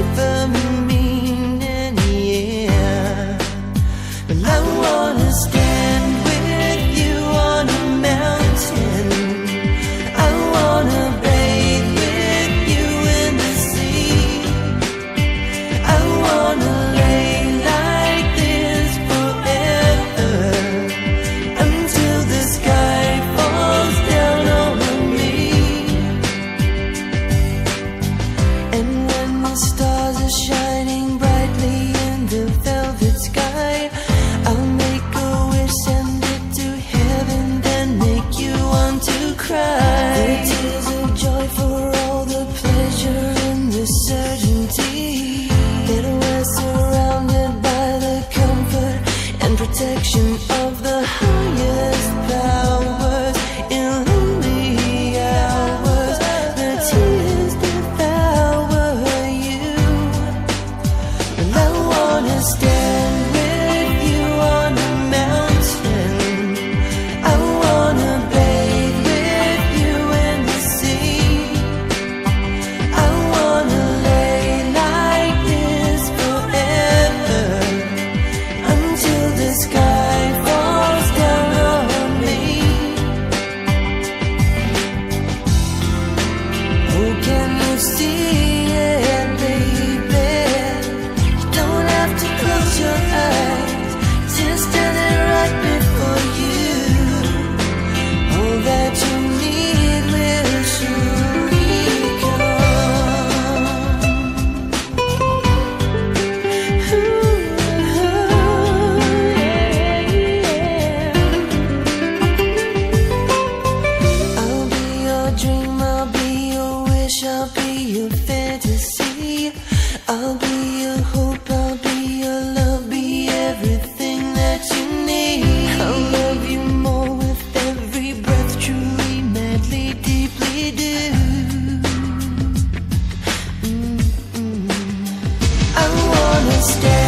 deeper meaning, yeah. Well, I wanna stand with you on a mountain. I wanna bathe with you in the sea. I wanna lay like this forever, until the sky falls down over me. And when the stars are shining brightly in the velvet sky, I'll make a wish, send it to heaven, then make you want to cry. The tears of joy for all the pleasure and the certainty that we're surrounded by the comfort and protection of the highest powers. In lonely hours, the tears devour you. And I wanna stand with you on a mountain. I wanna bathe with you in the sea. I wanna lay like this forever, until the sky falls down on me. Oh, can you see it, baby? You don't have to close your eyes, just standing right before you. All that you need will surely come. I'll be your dream, I'll be your wish, I'll be your fantasy. I'll be your hope, I'll be your love, be everything that you need. I'll love you more with every breath, truly, madly, deeply do. I wanna stay